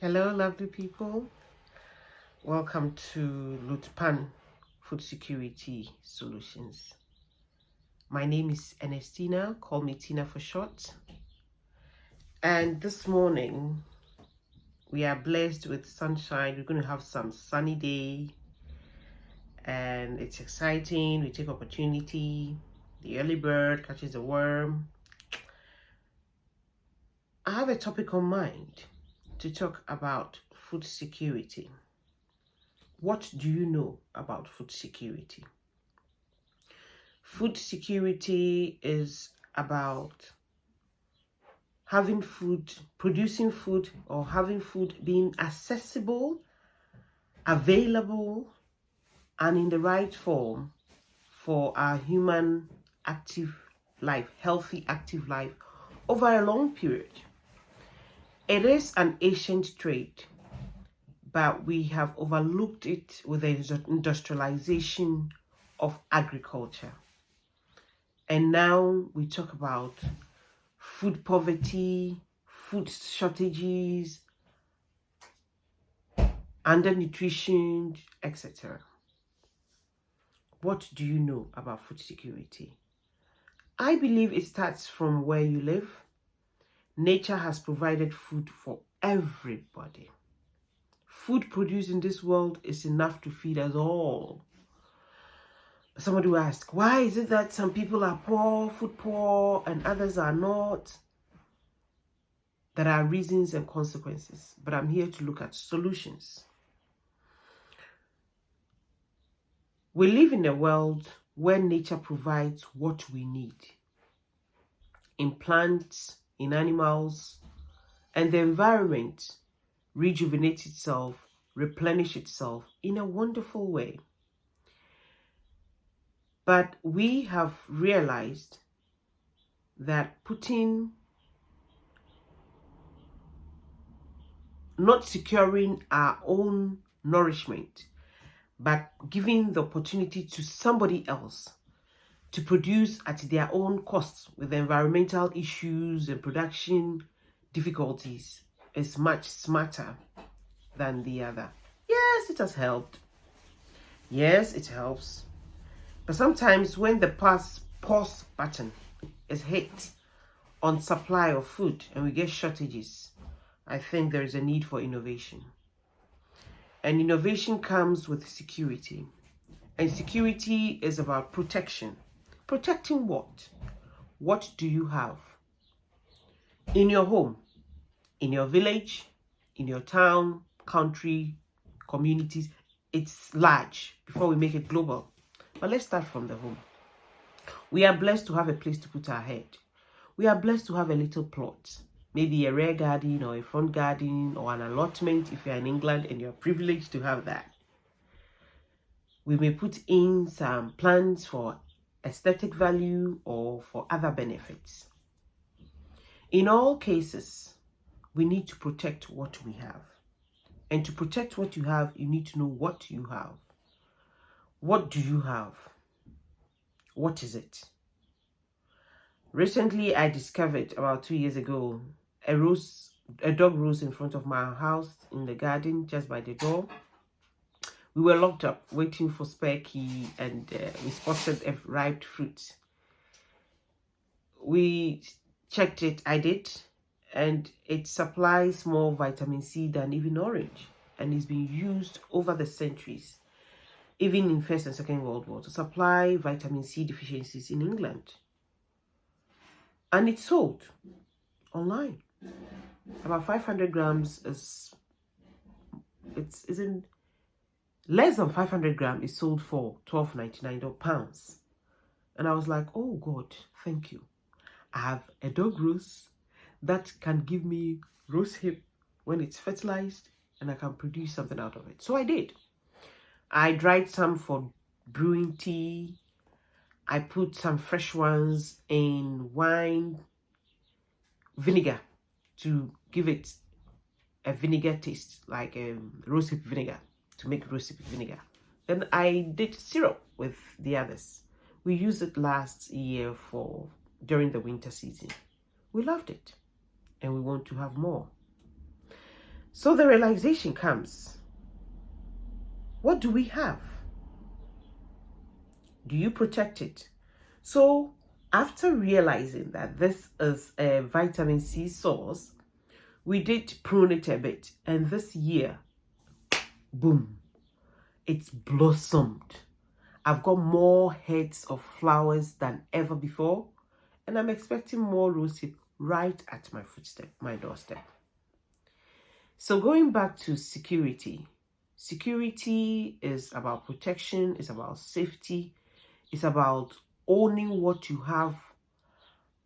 Hello, lovely people. Welcome to Luttpan Food Security Solutions. My name is Ernestina. Call me Tina for short. And this morning, we are blessed with sunshine. We're going to have some sunny day. And it's exciting. We take opportunity. The early bird catches the worm. I have a topic on mind to talk about food security. What do you know about food security? Food security is about having food, producing food, or having food being accessible, available, and in the right form for our human active life, healthy active life over a long period. It is an ancient trade, but we have overlooked it with the industrialization of agriculture. And now we talk about food poverty, food shortages, undernutrition, etc. What do you know about food security? I believe it starts from where you live. Nature has provided food for everybody. Food produced in this world is enough to feed us all. Somebody will ask, why is it that some people are poor, food poor, and others are not? There are reasons and consequences, but I'm here to look at solutions. We live in a world where nature provides what we need in plants, in animals, and the environment rejuvenates itself, replenish itself in a wonderful way. But we have realized that not securing our own nourishment, but giving the opportunity to somebody else to produce at their own cost with environmental issues and production difficulties is much smarter than the other. Yes, it has helped. Yes, it helps. But sometimes when the pause button is hit on supply of food and we get shortages, I think there is a need for innovation. And innovation comes with security. And security is about protection. Protecting what? What do you have? In your home, in your village, in your town, country, communities, it's large before we make it global. But let's start from the home. We are blessed to have a place to put our head. We are blessed to have a little plot, maybe a rear garden or a front garden or an allotment if you're in England and you're privileged to have that. We may put in some plants for aesthetic value or for other benefits. In all cases, we need to protect what we have. And to protect what you have, you need to know what you have. What do you have? What is it? Recently, I discovered about 2 years ago, a dog rose in front of my house in the garden, just by the door. We were locked up, waiting for spare key, and we spotted a ripe fruit. We checked it, I did, and it supplies more vitamin C than even orange, and it's been used over the centuries, even in First and Second World War, to supply vitamin C deficiencies in England. And it's sold online. About 500 grams is in less than 500 grams is sold for £12.99 pounds. And I was like, oh God, thank you. I have a dog rose that can give me rose hip when it's fertilized, and I can produce something out of it. So I did. I dried some for brewing tea. I put some fresh ones in wine vinegar to give it a vinegar taste, like rosehip vinegar, to make rosehip vinegar. Then I did syrup with the others. We used it last year during the winter season. We loved it and we want to have more. So the realization comes, what do we have? Do you protect it? So after realizing that this is a vitamin C source, we did prune it a bit. And this year, boom, it's blossomed. I've got more heads of flowers than ever before. And I'm expecting more rosehip right at my footstep, my doorstep. So going back to security. Security is about protection, it's about safety, it's about owning what you have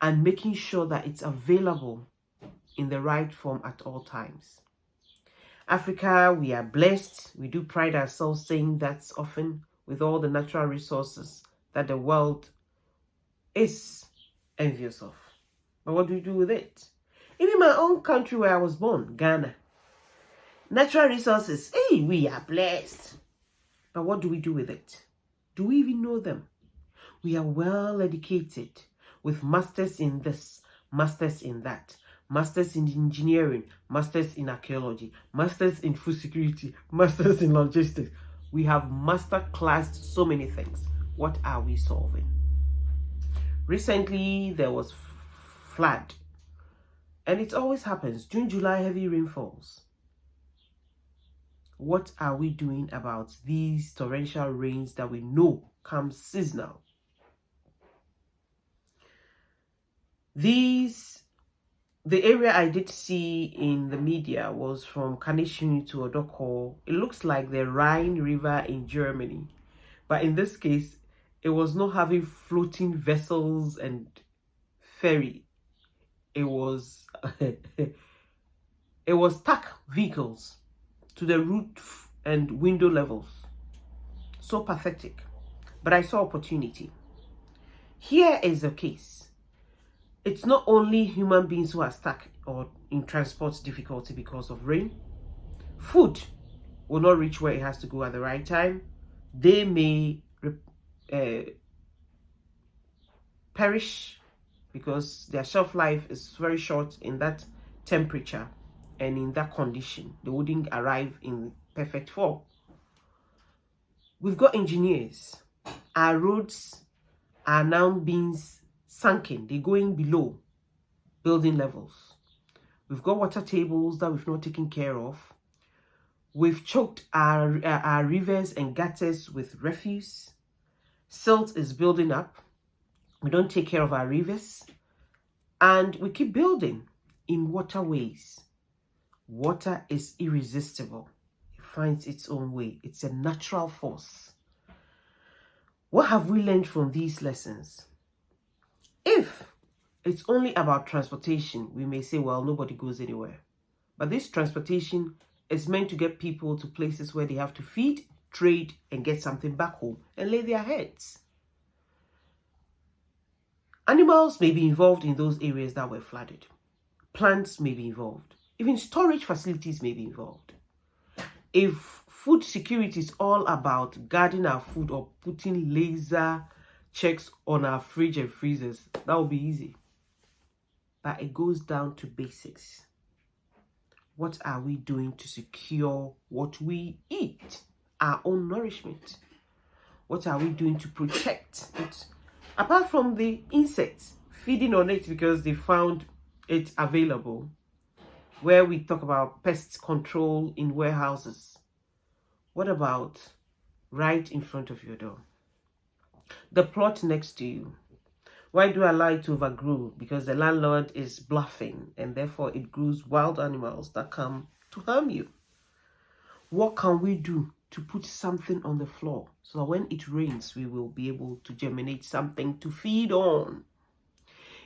and making sure that it's available in the right form at all times. Africa, we are blessed. We do pride ourselves saying that often, with all the natural resources that the world is envious of. But what do we do with it? Even my own country where I was born, Ghana. Natural resources, hey, we are blessed. But what do we do with it? Do we even know them? We are well educated with masters in this, masters in that, masters in engineering, masters in archaeology, masters in food security, masters in logistics. We have master classed so many things. What are we solving? Recently, there was flood. And it always happens. June, July, heavy rainfalls. What are we doing about these torrential rains that we know come seasonal? The area I did see in the media was from Kanishuni to Odoko. It looks like the Rhine River in Germany. But in this case, it was not having floating vessels and ferry. It was it was stuck vehicles to the roof and window levels. So pathetic. But I saw opportunity. Here is the case. It's not only human beings who are stuck or in transport difficulty because of rain. Food will not reach where it has to go at the right time. They may perish because their shelf life is very short in that temperature and in that condition. They wouldn't arrive in perfect form. We've got engineers. Our roads are now being sunken. They're going below building levels. We've got water tables that we've not taken care of. We've choked our rivers and gutters with refuse. Silt is building up. We don't take care of our rivers. And we keep building in waterways. Water is irresistible. It finds its own way. It's a natural force. What have we learned from these lessons? If it's only about transportation, we may say, well, nobody goes anywhere. But this transportation is meant to get people to places where they have to feed, trade, and get something back home and lay their heads. Animals may be involved in those areas that were flooded. Plants may be involved. Even storage facilities may be involved. If food security is all about guarding our food or putting laser checks on our fridge and freezers, that would be easy. But it goes down to basics. What are we doing to secure what we eat? Our own nourishment. What are we doing to protect it? Apart from the insects feeding on it because they found it available, where we talk about pest control in warehouses. What about right in front of your door? The plot next to you. Why do I allow it to overgrow? Because the landlord is bluffing and therefore it grows wild animals that come to harm you. What can we do to put something on the floor so that when it rains, we will be able to germinate something to feed on?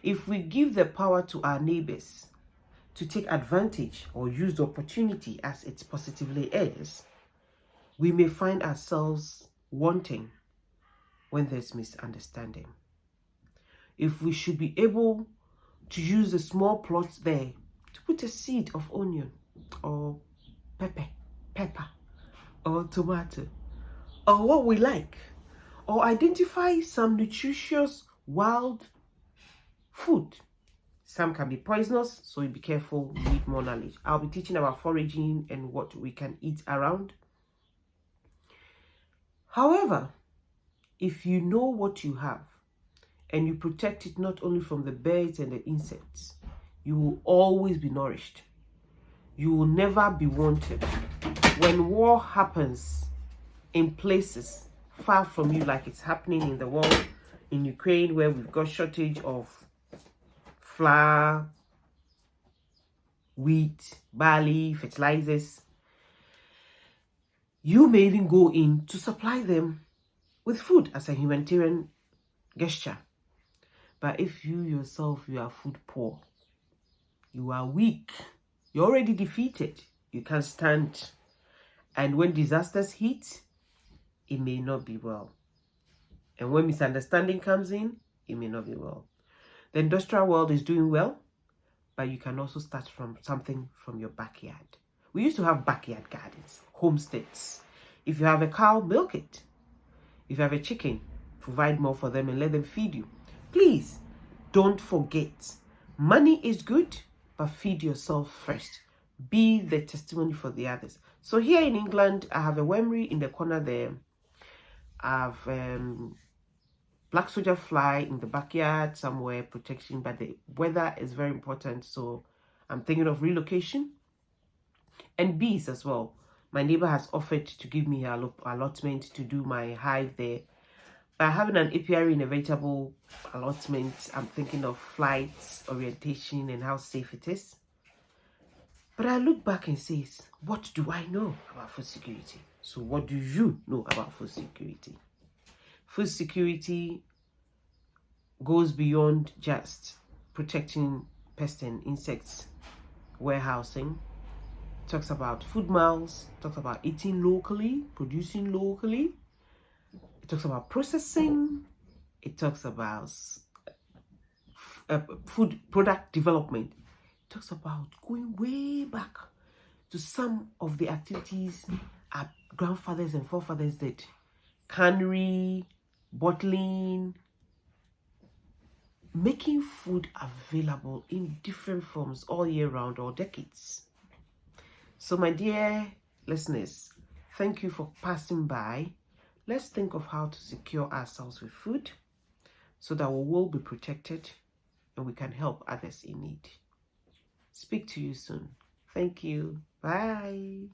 If we give the power to our neighbors to take advantage or use the opportunity as it positively is, we may find ourselves wanting when there's misunderstanding. If we should be able to use the small plots there to put a seed of onion or pepper or tomato or what we like, or identify some nutritious wild food, Some can be poisonous, so be careful, you need more knowledge. I'll be teaching about foraging and what we can eat around. However, if you know what you have and you protect it not only from the birds and the insects, you will always be nourished. You will never be wanted. When war happens in places far from you, like it's happening in the world, in Ukraine, where we've got shortage of flour, wheat, barley, fertilizers, you may even go in to supply them with food as a humanitarian gesture. But if you yourself, you are food poor, you are weak, you're already defeated, you can't stand, and when disasters hit, it may not be well. And when misunderstanding comes in, it may not be well. The industrial world is doing well, but you can also start from something from your backyard. We used to have backyard gardens, homesteads. If you have a cow, milk it. If you have a chicken, provide more for them and let them feed you. Please, don't forget, money is good, but feed yourself first. Be the testimony for the others. So here in England, I have a wormery in the corner there. I have black soldier fly in the backyard somewhere, protection, but the weather is very important, so I'm thinking of relocation. And bees as well. My neighbor has offered to give me her allotment to do my hive there. By having an apiary in a vegetable allotment, I'm thinking of flight orientation and how safe it is. But I look back and say, what do I know about food security? So what do you know about food security? Food security goes beyond just protecting pests and insects, warehousing. It talks about food miles, talks about eating locally, producing locally. It talks about processing. It talks about food product development. It talks about going way back to some of the activities our grandfathers and forefathers did. Cannery, bottling, making food available in different forms all year round or decades. So my dear listeners, thank you for passing by. Let's think of how to secure ourselves with food so that we will be protected and we can help others in need. Speak to you soon. Thank you. Bye.